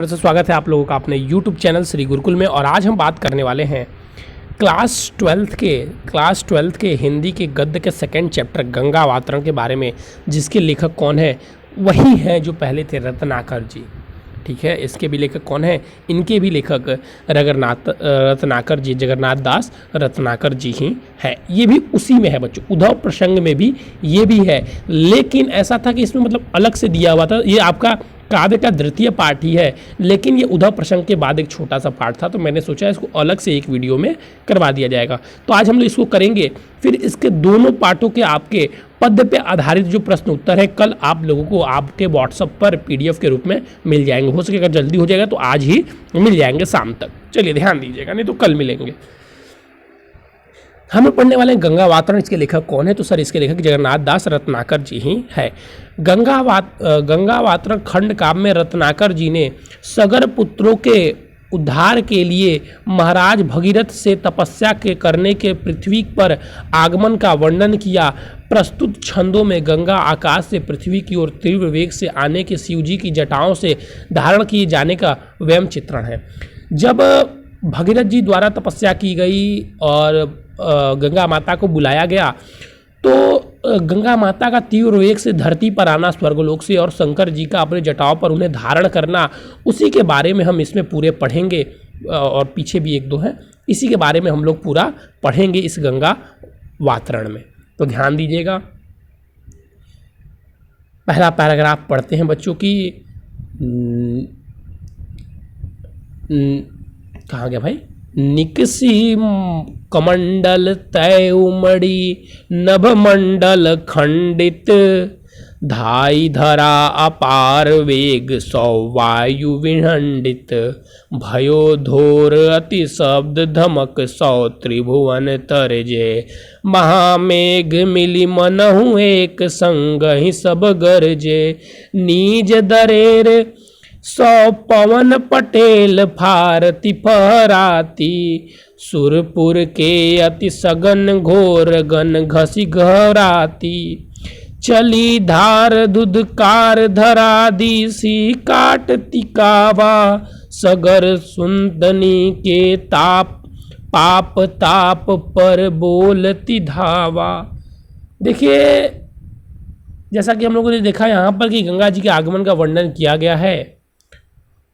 फिर से स्वागत है आप लोगों का अपने YouTube चैनल श्री गुरुकुल में। और आज हम बात करने वाले हैं क्लास ट्वेल्थ के हिंदी के गद्य के सेकंड चैप्टर गंगा अवतरण के बारे में, जिसके लेखक कौन है? वही है जो पहले थे, रत्नाकर जी। ठीक है, इसके भी लेखक कौन है? इनके भी लेखक रत्नाकर जी, जगन्नाथ दास रत्नाकर जी ही हैं। ये भी उसी में है बच्चों, उद्धव प्रसंग में भी ये भी है, लेकिन ऐसा था कि इसमें मतलब अलग से दिया हुआ था। ये आपका काव्य का द्वितीय पार्ट ही है, लेकिन ये उद्धव प्रसंग के बाद एक छोटा सा पार्ट था, तो मैंने सोचा इसको अलग से एक वीडियो में करवा दिया जाएगा। तो आज हम लोग इसको करेंगे। फिर इसके दोनों पार्टों के आपके पद्य पे आधारित जो प्रश्न उत्तर है, कल आप लोगों को आपके व्हाट्सएप पर PDF के रूप में मिल जाएंगे। हो सके अगर जल्दी हो जाएगा तो आज ही मिल जाएंगे शाम तक। चलिए ध्यान दीजिएगा, नहीं तो कल मिलेंगे। हम पढ़ने वाले हैं गंगा अवतरण। इसके लेखक कौन है? तो सर इसके लेखक जगन्नाथ दास रत्नाकर जी ही है। गंगा अवतरण खंड काव्य में रत्नाकर जी ने सगर पुत्रों के उद्धार के लिए महाराज भगीरथ से तपस्या के करने के पृथ्वी पर आगमन का वर्णन किया। प्रस्तुत छंदों में गंगा आकाश से पृथ्वी की ओर तीव्र वेग से आने के शिव जी की जटाओं से धारण किए जाने का व्यंग चित्रण है। जब भगीरथ जी द्वारा तपस्या की गई और गंगा माता को बुलाया गया, तो गंगा माता का तीव्र वेग से धरती पर आना स्वर्गलोक से और शंकर जी का अपने जटाओं पर उन्हें धारण करना, उसी के बारे में हम इसमें पूरे पढ़ेंगे। और पीछे भी एक दो हैं, इसी के बारे में हम लोग पूरा पढ़ेंगे इस गंगा अवतरण में। तो ध्यान दीजिएगा, पहला पैराग्राफ पढ़ते हैं बच्चों की। कहाँ गया भाई? निकसी कमंडल तय उमड़ी नभ मंडल खंडित, धाई धरा अपार वेग सौ वायु विखंडित, भयो धोर अति शब्द धमक सौ त्रिभुवन तरजे, महामेघ मिली मनहु एक संग ही सब गरजे, नीज दरेर सौ पवन पटेल फारती फहराती, सुरपुर के अति सघन घोर गन घसी घराती, चली धार दुधकार धरा दीसी काटती कावा, सगर सुंदनी के पाप ताप पर बोलती धावा। देखिए, जैसा कि हम लोगों ने देखा यहाँ पर कि गंगा जी के आगमन का वर्णन किया गया है,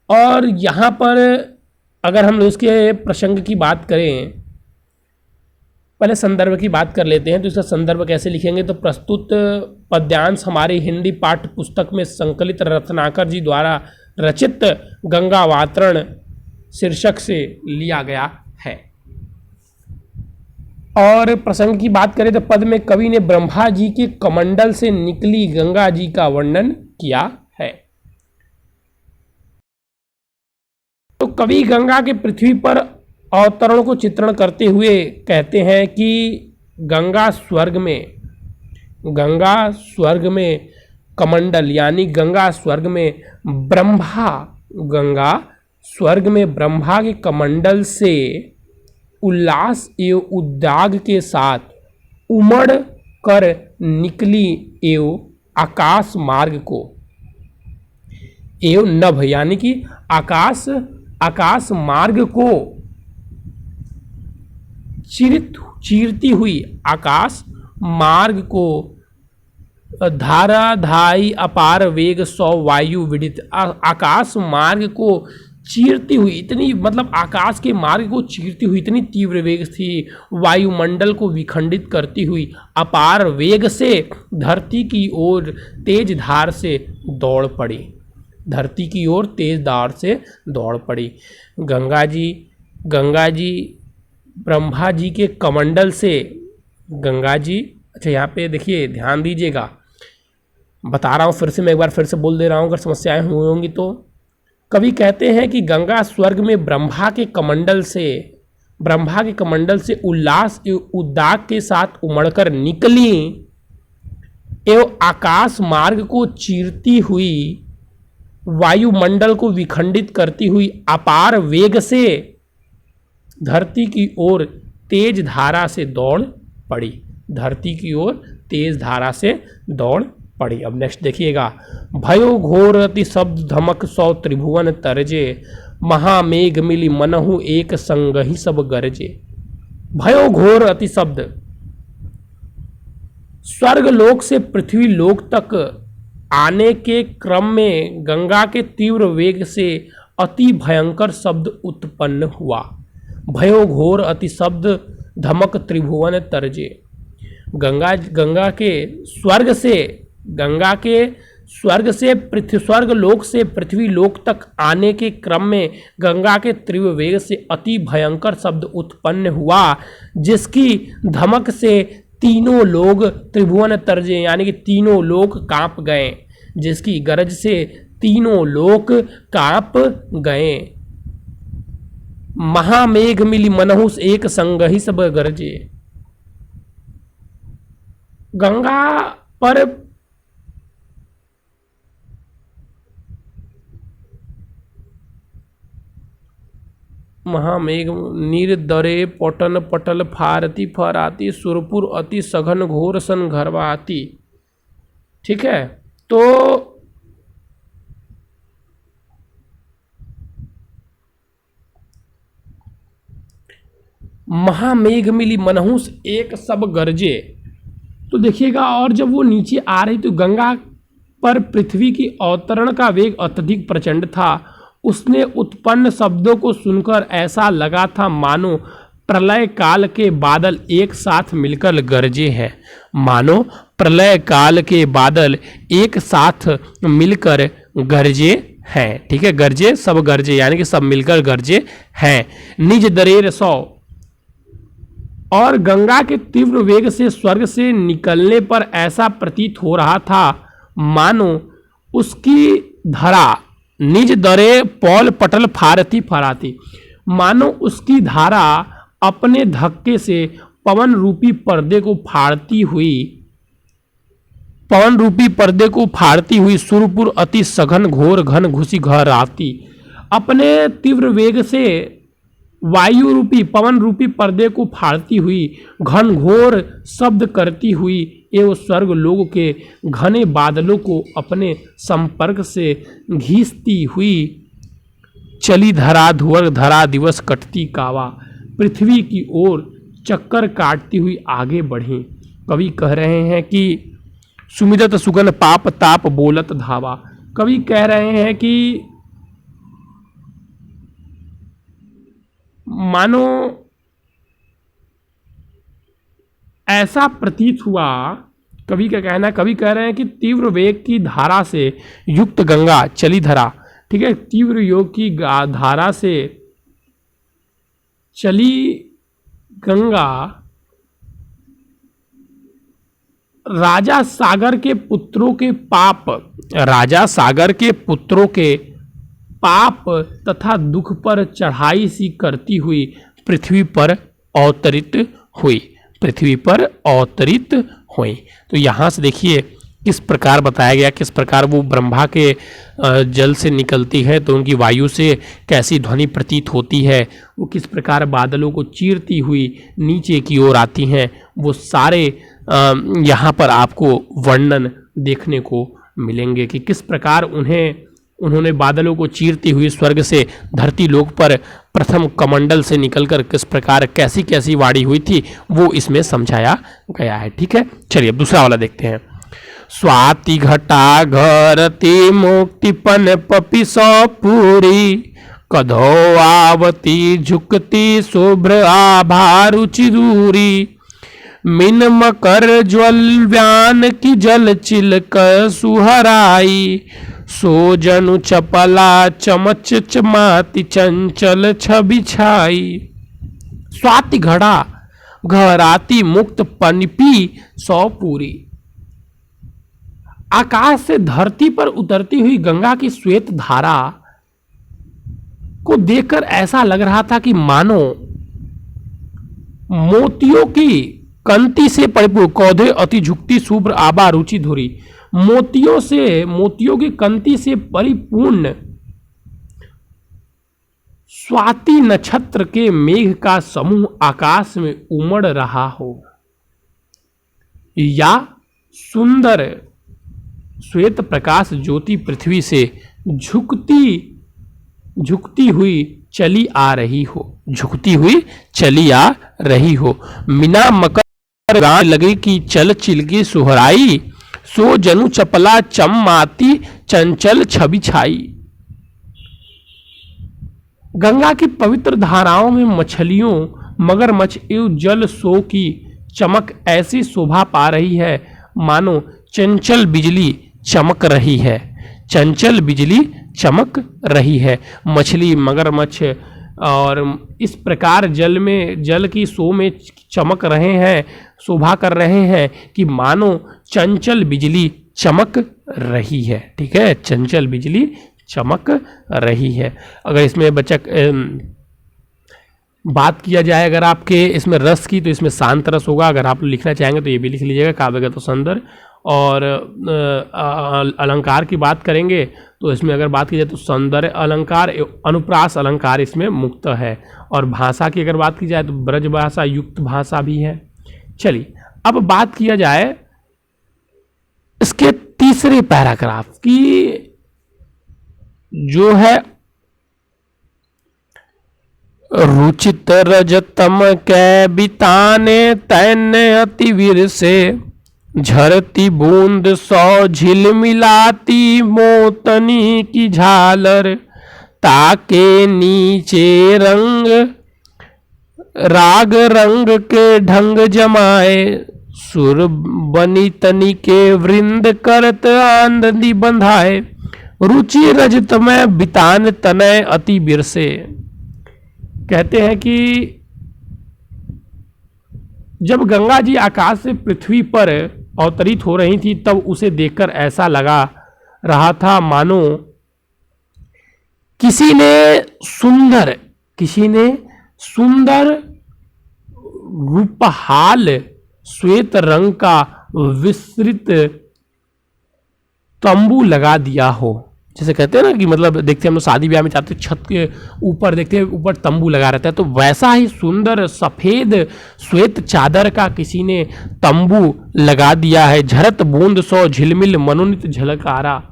और यहाँ पर अगर हम लोग इसके प्रसंग की बात करें, पहले संदर्भ की बात कर लेते हैं। तो इसका संदर्भ कैसे लिखेंगे? तो प्रस्तुत पद्यांश हमारी हिंदी पाठ्य पुस्तक में संकलित रत्नाकर जी द्वारा रचित गंगा अवतरण शीर्षक से लिया गया है। और प्रसंग की बात करें तो पद में कवि ने ब्रह्मा जी के कमंडल से निकली गंगा जी का वर्णन किया है। तो कवि गंगा के पृथ्वी पर अवतरण को चित्रण करते हुए कहते हैं कि गंगा स्वर्ग में कमंडल, यानी गंगा स्वर्ग में ब्रह्मा के कमंडल से उल्लास एवं उद्दाग के साथ उमड़ कर निकली एवं आकाश मार्ग को एवं नभ, यानी कि आकाश मार्ग को चीरती हुई, आकाश मार्ग को धारा धाई अपार वेग सौ वायु विदित, आकाश मार्ग को चीरती हुई, इतनी मतलब आकाश के मार्ग को चीरती हुई इतनी तीव्र वेग थी, वायुमंडल को विखंडित करती हुई अपार वेग से धरती की ओर तेज धार से दौड़ पड़ी। गंगा जी ब्रह्मा जी के कमंडल से अच्छा यहाँ पे देखिए, ध्यान दीजिएगा, बता रहा हूँ फिर से, मैं एक बार फिर से बोल दे रहा हूँ, अगर समस्याएं हुई होंगी तो। कवि कहते हैं कि गंगा स्वर्ग में ब्रह्मा के कमंडल से उल्लास एवं उद्दाग के साथ उमड़कर निकली एवं आकाश मार्ग को चीरती हुई, वायुमंडल को विखंडित करती हुई अपार वेग से धरती की ओर तेज धारा से दौड़ पड़ी। अब नेक्स्ट देखिएगा, भयो घोर अति शब्द धमक सौ त्रिभुवन तरजे, महामेघ मिली मनहु एक संग ही सब गरजे। भयो घोर अति शब्द, स्वर्ग लोक से पृथ्वी लोक तक आने के क्रम में गंगा के तीव्र वेग से अति भयंकर शब्द उत्पन्न हुआ। भयो घोर अति शब्द धमक त्रिभुवन तरजे। गंगा के स्वर्ग लोक से पृथ्वी लोक तक आने के क्रम में गंगा के तीव्र वेग से अति भयंकर शब्द उत्पन्न हुआ, जिसकी धमक से तीनों लोग त्रिभुवन तरजे यानी कि तीनों लोग कांप गए, जिसकी गरज से तीनों लोक कांप गए। महामेघ मिली मनहुस एक संग ही सब गरजे। गंगा पर महामेघ नीर दरे पटन पटल फारती फराती, सुरपुर अति सघन घोर सन घरवाती। ठीक है, तो महामेघ मिली मनहुस एक सब गरजे। तो देखिएगा, और जब वो नीचे आ रही तो गंगा पर पृथ्वी की अवतरण का वेग अत्यधिक प्रचंड था। उसने उत्पन्न शब्दों को सुनकर ऐसा लगा था मानो प्रलय काल के बादल एक साथ मिलकर गरजे हैं। मानो प्रलय काल के बादल एक साथ मिलकर गरजे हैं। ठीक है, गरजे सब गरजे यानी कि सब मिलकर गरजे हैं। निज दरेर सौ, और गंगा के तीव्र वेग से स्वर्ग से निकलने पर ऐसा प्रतीत हो रहा था मानो उसकी धरा निज दरे पौल पटल फारती फराती, मानो उसकी धारा अपने धक्के से पवन रूपी पर्दे को फाड़ती हुई सुरपुर अति सघन घोर घन घुसी घर आती। अपने तीव्र वेग से वायु रूपी पवन रूपी पर्दे को फाड़ती हुई घन घोर शब्द करती हुई एवं स्वर्ग लोक के घने बादलों को अपने संपर्क से घींचती हुई चली धरा धुवर धरा दिवस कटती कावा, पृथ्वी की ओर चक्कर काटती हुई आगे बढ़ी। कवि कह रहे हैं कि सुमिदत सुगन पाप ताप बोलत धावा। कवि कह रहे हैं कि मानो ऐसा प्रतीत हुआ, कवि का कहना, कवि कह रहे हैं कि तीव्र वेग की धारा से युक्त गंगा चली धरा। ठीक है, तीव्र योग की धारा से चली गंगा राजा सागर के पुत्रों के पाप तथा दुख पर चढ़ाई सी करती हुई पृथ्वी पर अवतरित हुई। तो यहाँ से देखिए किस प्रकार बताया गया, किस प्रकार वो ब्रह्मा के जल से निकलती है तो उनकी वायु से कैसी ध्वनि प्रतीत होती है, वो किस प्रकार बादलों को चीरती हुई नीचे की ओर आती हैं, वो सारे यहाँ पर आपको वर्णन देखने को मिलेंगे कि किस प्रकार उन्होंने बादलों को चीरती हुई स्वर्ग से धरती लोक पर प्रथम कमंडल से निकलकर किस प्रकार कैसी कैसी वाणी हुई थी, वो इसमें समझाया गया है। ठीक है, चलिए अब दूसरा वाला देखते हैं। स्वाति घटा घरती मुक्तिपन पपि सौ पूरी, कधो आवती झुकती शुभ्र आभा रुचि दूरी, मिन मकर ज्वल व्यान की जल चिलक सुहराई, सो जनु चपला चमच चमाती चंचल छवि छाई। स्वाति घड़ा घराती मुक्त पनपी सौ पूरी। आकाश से धरती पर उतरती हुई गंगा की श्वेत धारा को देखकर ऐसा लग रहा था कि मानो मोतियों की कंती से परिपूर्ण, कौधे अति झुकती शुभ्र आभा रुचि धुरी, मोतियों की कंती से परिपूर्ण स्वाति नक्षत्र के मेघ का समूह आकाश में उमड़ रहा हो, या सुंदर श्वेत प्रकाश ज्योति पृथ्वी से झुकती हुई चली आ रही हो, झुकती हुई चली आ रही हो। मीना मकर गान लगे कि चल चिलकी सुहराई, सो जनु चपला चममाती चंचल छवि छाई। गंगा की पवित्र धाराओं में मछलियों, मगरमच्छ एवं जल सो की चमक ऐसी शोभा पा रही है मानो चंचल बिजली चमक रही है, चंचल बिजली चमक रही है। मछली, मगरमच्छ और इस प्रकार जल की शो में चमक रहे हैं, शोभा कर रहे हैं कि मानो चंचल बिजली चमक रही है। ठीक है, चंचल बिजली चमक रही है। अगर इसमें बच्चा बात किया जाए अगर आपके इसमें रस की, तो इसमें शांत रस होगा। अगर आप लिखना चाहेंगे तो ये भी लिख लीजिएगा, काव्यगत तो सुंदर। और अलंकार की बात करेंगे तो इसमें अगर बात की जाए तो सौंदर्य अलंकार, अनुप्रास अलंकार इसमें मुक्त है। और भाषा की अगर बात की जाए तो ब्रज भाषा युक्त भाषा भी है। चलिए अब बात किया जाए इसके तीसरे पैराग्राफ की, जो है रुचित रजतम कै बिताने तैन्य अति वीर से, झरती बूंद सौ झिलमिलाती मोतनी की झालर, ताके नीचे रंग राग रंग के ढंग जमाए, सुर बनी तनी के वृंद करत आंदी बंधाए, रुचि रजत में बितान तनय अति बिरसे। कहते हैं कि जब गंगा जी आकाश से पृथ्वी पर अवतरित हो रही थी तब उसे देखकर ऐसा लगा रहा था मानो किसी ने सुंदर रूपहाल श्वेत रंग का विस्तृत तंबू लगा दिया हो। जैसे कहते हैं ना कि मतलब देखते हैं हम लोग शादी ब्याह में जाते हैं, छत के ऊपर देखते हैं ऊपर तंबू लगा रहता है, तो वैसा ही सुंदर सफेद श्वेत चादर का किसी ने तंबू लगा दिया है। झरत बूंद सौ झिलमिल मनोनित झलकारा।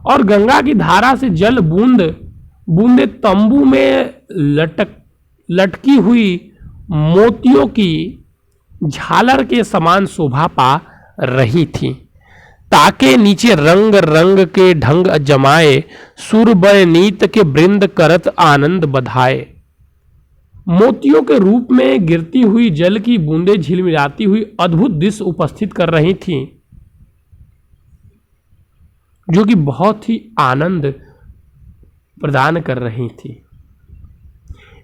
और गंगा की धारा से जल बूंदे तंबू में लटकी हुई मोतियों की झालर के समान शोभा पा रही थी। ताके नीचे रंग रंग के ढंग जमाए, सुर बय नीत के वृंद करत आनंद बधाए। मोतियों के रूप में गिरती हुई जल की बूंदें झिलमिलाती हुई अद्भुत दृश्य उपस्थित कर रही थीं, जो कि बहुत ही आनंद प्रदान कर रही थी।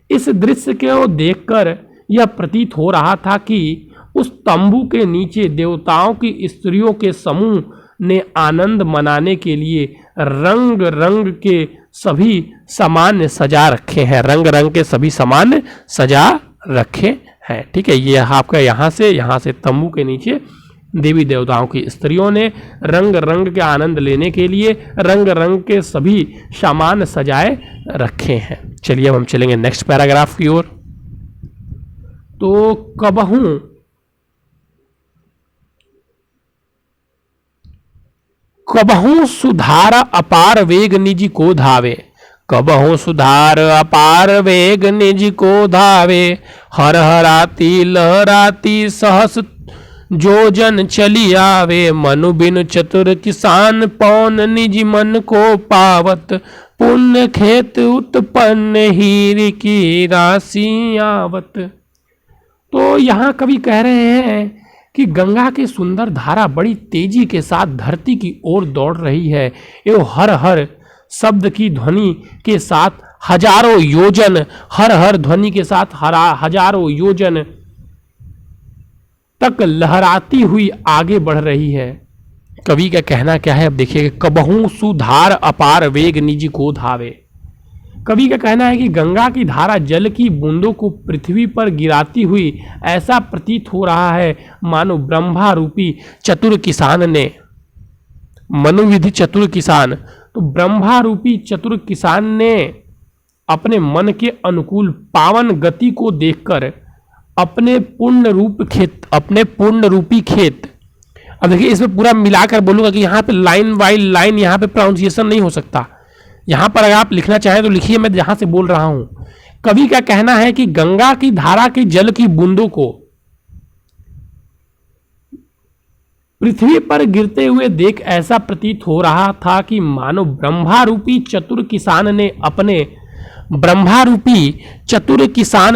इस दृश्य को देखकर यह प्रतीत हो रहा था कि उस तंबू के नीचे देवताओं की स्त्रियों के समूह ने आनंद मनाने के लिए रंग रंग के सभी सामान सजा रखे हैं, रंग रंग के सभी सामान सजा रखे हैं। ठीक है, ये आपका यहाँ से तंबू के नीचे देवी देवताओं की स्त्रियों ने रंग रंग के आनंद लेने के लिए रंग रंग के सभी सामान सजाए रखे हैं। चलिए अब हम चलेंगे नेक्स्ट पैराग्राफ की ओर। तो कबहू सुधार अपार वेग निज को धावे, कबहू सुधार अपार वेग निज को धावे, हर हराती लहराती सहस जो जन चली आवे, मनु बिनु चतुर किसान पौन निज मन को पावत, पुण्य खेत उत्पन्न हीर की राशि आवत। तो यहाँ कवि कह रहे हैं कि गंगा की सुंदर धारा बड़ी तेजी के साथ धरती की ओर दौड़ रही है एवं हर हर शब्द की ध्वनि के साथ हजारों योजन, हर हर ध्वनि के साथ हजारों योजन तक लहराती हुई आगे बढ़ रही है। कवि का कहना क्या है अब देखिएगा। कबहू सुधार अपार वेग निज को धावे। कवि का कहना है कि गंगा की धारा जल की बूंदों को पृथ्वी पर गिराती हुई ऐसा प्रतीत हो रहा है मानो ब्रह्मा रूपी चतुर किसान ने, मनुविधि चतुर किसान, तो ब्रह्मा रूपी चतुर किसान ने अपने मन के अनुकूल पावन गति को देखकर अपने पूर्ण रूपी खेत अब देखिए इसमें पूरा मिलाकर बोलूंगा कि यहाँ पे लाइन बाई लाइन यहाँ पे प्रोनाउंसिएशन नहीं हो सकता। यहाँ पर अगर आप लिखना चाहें तो लिखिए, मैं जहाँ से बोल रहा हूँ। कवि का कहना है कि गंगा की धारा के जल की बूंदों को पृथ्वी पर गिरते हुए देख ऐसा प्रतीत हो रहा था कि मानो ब्रह्मारूपी चतुर किसान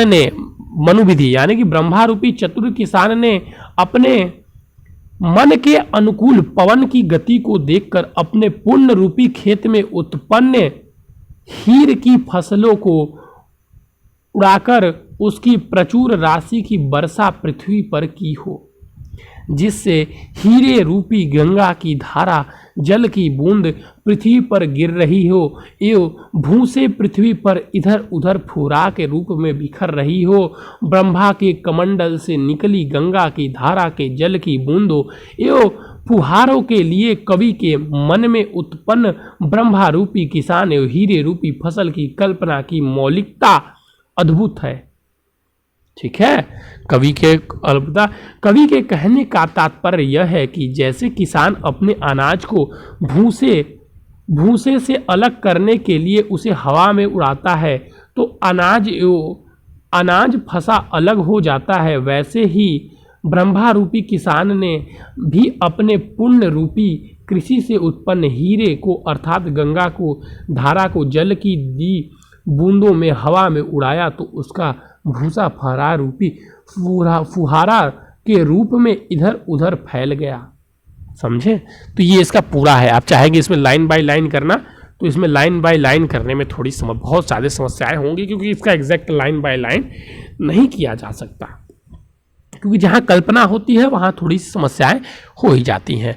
ने मनुविधि यानी कि ब्रह्मारूपी चतुर किसान ने अपने मन के अनुकूल पवन की गति को देखकर अपने पुण्य रूपी खेत में उत्पन्न हीर की फसलों को उड़ाकर उसकी प्रचुर राशि की वर्षा पृथ्वी पर की हो, जिससे हीरे रूपी गंगा की धारा जल की बूंद पृथ्वी पर गिर रही हो एवं भूसे पृथ्वी पर इधर उधर फुरा के रूप में बिखर रही हो। ब्रह्मा के कमंडल से निकली गंगा की धारा के जल की बूंदों एवं फुहारों के लिए कवि के मन में उत्पन्न ब्रह्मा रूपी किसान एवं हीरे रूपी फसल की कल्पना की मौलिकता अद्भुत है। ठीक है, कवि के कहने का तात्पर्य यह है कि जैसे किसान अपने अनाज को भूसे से अलग करने के लिए उसे हवा में उड़ाता है तो अनाज फसा अलग हो जाता है, वैसे ही ब्रह्मा रूपी किसान ने भी अपने पुण्य रूपी कृषि से उत्पन्न हीरे को अर्थात गंगा को धारा को जल की दी बूंदों में हवा में उड़ाया तो उसका भूसा फहरा रूपी फुहारा के रूप में इधर उधर फैल गया। समझे? तो ये इसका पूरा है। आप चाहेंगे इसमें लाइन बाय लाइन करना तो इसमें लाइन बाय लाइन करने में थोड़ी बहुत सारी समस्याएं होंगी, क्योंकि इसका एग्जैक्ट लाइन बाय लाइन नहीं किया जा सकता, क्योंकि जहां कल्पना होती है वहां थोड़ी सी समस्याएं हो ही जाती हैं।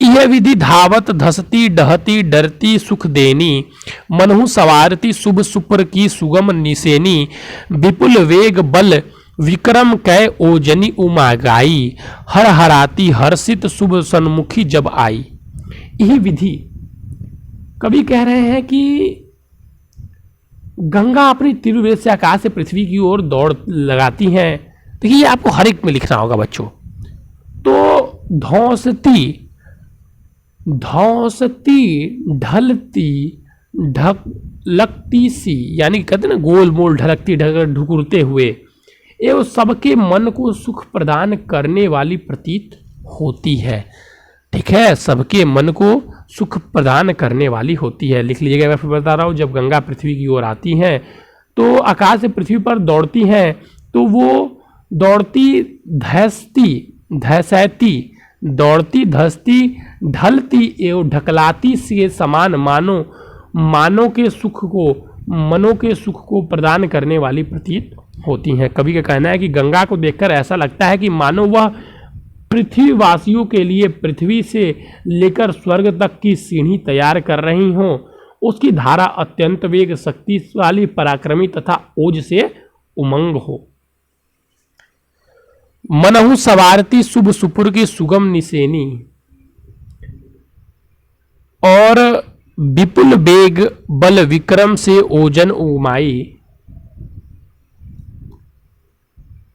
यह विधि धावत धसती डहती डरती सुख देनी मनहु सवारती शुभ सुपर की सुगम निसेनी विपुल वेग बल विक्रम कै ओजनी उमा गाई हर हराती हर्षित शुभ सन्मुखी जब आई। यही विधि कवि कह रहे हैं कि गंगा अपनी तीव्र से आकाश से पृथ्वी की ओर दौड़ लगाती हैं। तो ये आपको हर एक में लिखना होगा बच्चों। तो धौसती ढलती ढकलती सी यानी कहते ना गोल मोल ढलकती ढुकुरते हुए एवं सबके मन को सुख प्रदान करने वाली प्रतीत होती है। ठीक है, सबके मन को सुख प्रदान करने वाली होती है। लिख लीजिएगा, मैं फिर बता रहा हूँ। जब गंगा पृथ्वी की ओर आती हैं तो आकाश से पृथ्वी पर दौड़ती हैं, तो वो दौड़ती धसती ढलती एवं ढकलाती से समान मनों के सुख को प्रदान करने वाली प्रतीत होती हैं। कवि का कहना है कि गंगा को देखकर ऐसा लगता है कि मानो वह पृथ्वीवासियों के लिए पृथ्वी से लेकर स्वर्ग तक की सीढ़ी तैयार कर रही हो। उसकी धारा अत्यंत वेग शक्तिशाली पराक्रमी तथा ओज से उमंग हो। मनहु सवारती शुभ सुपुर की सुगम निसेनी और विपुल वेग बल विक्रम से ओजन उमाई।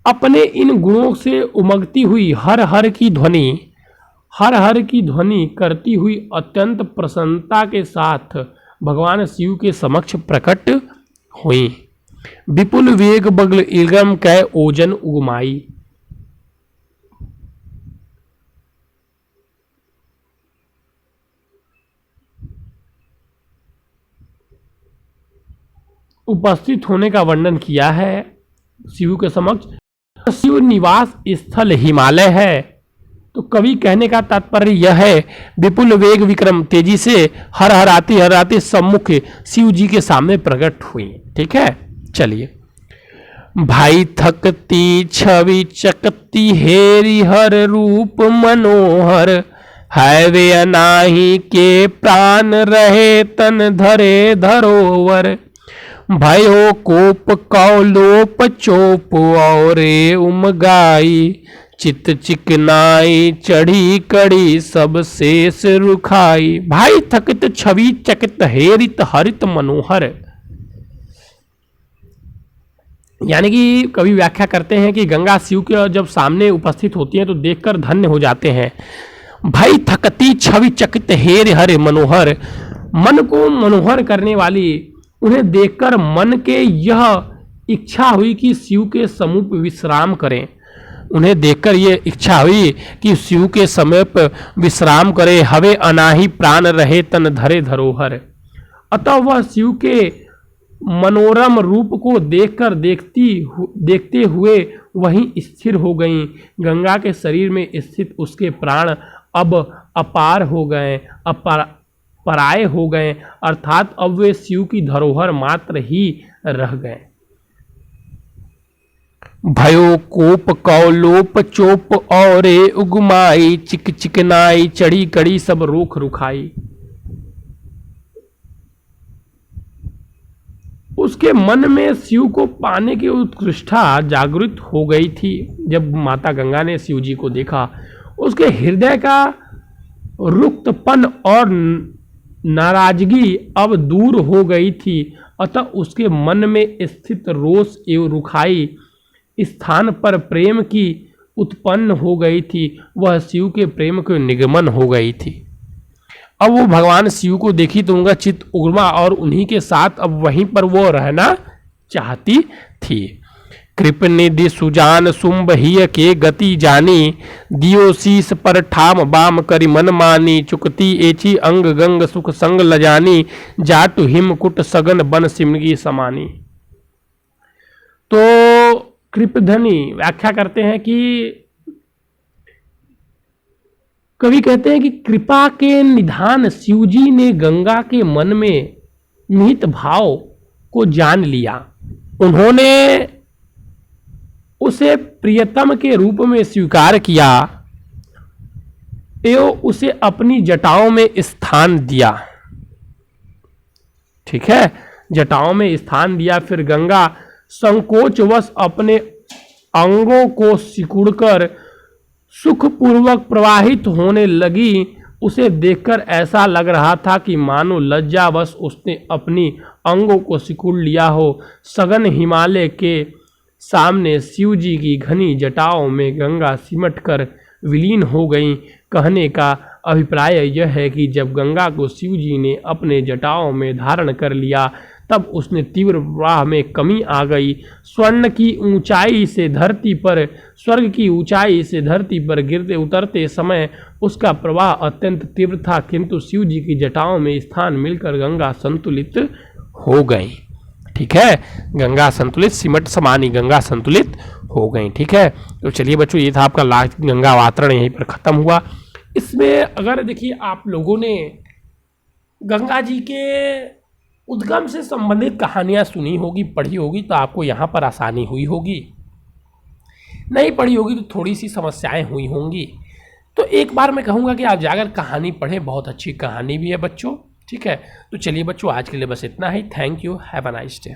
अपने इन गुणों से उमगती हुई हर हर की ध्वनि करती हुई अत्यंत प्रसन्नता के साथ भगवान शिव के समक्ष प्रकट हुई। विपुल वेग बल विक्रम कै ओजन उमाई। उपस्थित होने का वर्णन किया है शिव के समक्ष। शिव निवास स्थल हिमालय है। तो कवि कहने का तात्पर्य यह है, विपुल वेग विक्रम तेजी से हर हराती सम्मुख शिव जी के सामने प्रकट हुई। ठीक है, चलिए। भाई थकती छवि चकती हेरी हर रूप मनोहर है वे अनाही के प्राण रहे तन धरे धरोवर भयो कोप कौलोप चोप और उमगाई चित चिकनाई चढ़ी कड़ी सब शेष रुखाई। भाई थकित छवि चकित हेरित हरित मनोहर, यानी कि कवि व्याख्या करते हैं कि गंगा शिव के जब सामने उपस्थित होती हैं तो देखकर धन्य हो जाते हैं। भई थकती छवि चकित हेर हरे मनोहर, मन को मनोहर करने वाली उन्हें देखकर मन के यह इच्छा हुई कि शिव के समीप विश्राम करें। उन्हें देखकर ये इच्छा हुई कि शिव के समीप विश्राम करे। हवे अनाही प्राण रहे तन धरे धरोहर, अतः वह शिव के मनोरम रूप को देखकर देखते हुए वहीं स्थिर हो गईं। गंगा के शरीर में स्थित उसके प्राण अब अपार हो गए, पराये हो गए, अर्थात अब वे शिव की धरोहर मात्र ही रह गए। भयो कोप कौलोप चोप औरे उगमाई, चिक चिकनाई चढ़ी कड़ी सब रोक रुखाई। उसके मन में शिव को पाने की उत्कृष्टता जागृत हो गई थी। जब माता गंगा ने शिव जी को देखा, उसके हृदय का रुक्तपन और नाराजगी अब दूर हो गई थी, अतः उसके मन में स्थित रोष एवं रुखाई स्थान पर प्रेम की उत्पन्न हो गई थी। वह शिव के प्रेम के निगमन हो गई थी। अब वो भगवान शिव को देखी तो उनका चित्त उग्रमा और उन्हीं के साथ अब वहीं पर वो रहना चाहती थी। कृप निधि सुजान सुंभ हिय के गति जानी, दियो शीस पर ठाम बाम करि मन मानी, चुकती एची अंग गंग सुख संग लजानी, जाटु हिम कुट सगन बन सिमगी समानी। तो कृपधनी व्याख्या करते हैं कि कवि कहते हैं कि कृपा के निधान शिवजी ने गंगा के मन में निहित भाव को जान लिया। उन्होंने उसे प्रियतम के रूप में स्वीकार किया एवं उसे अपनी जटाओं में स्थान दिया। ठीक है, जटाओं में स्थान दिया। फिर गंगा संकोचवश अपने अंगों को सिकुड़कर सुखपूर्वक प्रवाहित होने लगी। उसे देखकर ऐसा लग रहा था कि मानो लज्जावश उसने अपनी अंगों को सिकुड़ लिया हो। सघन हिमालय के सामने शिव जी की घनी जटाओं में गंगा सिमटकर विलीन हो गई। कहने का अभिप्राय यह है कि जब गंगा को शिव जी ने अपने जटाओं में धारण कर लिया, तब उसने तीव्र प्रवाह में कमी आ गई। स्वर्ग की ऊंचाई से धरती पर गिरते उतरते समय उसका प्रवाह अत्यंत तीव्र था, किंतु शिव जी की जटाओं में स्थान मिलकर गंगा संतुलित हो गई। ठीक है, गंगा संतुलित सिमट समानी गंगा संतुलित हो गई। ठीक है, तो चलिए बच्चों, ये था आपका लास्ट गंगा अवतरण, यहीं पर खत्म हुआ। इसमें अगर देखिए आप लोगों ने गंगा जी के उद्गम से संबंधित कहानियां सुनी होगी, पढ़ी होगी, तो आपको यहाँ पर आसानी हुई होगी। नहीं पढ़ी होगी तो थोड़ी सी समस्याएं हुई होंगी। तो एक बार मैं कहूँगा कि आप जाकर कहानी पढ़ें, बहुत अच्छी कहानी भी है बच्चों। ठीक है, तो चलिए बच्चों, आज के लिए बस इतना ही। Thank you, have a nice day.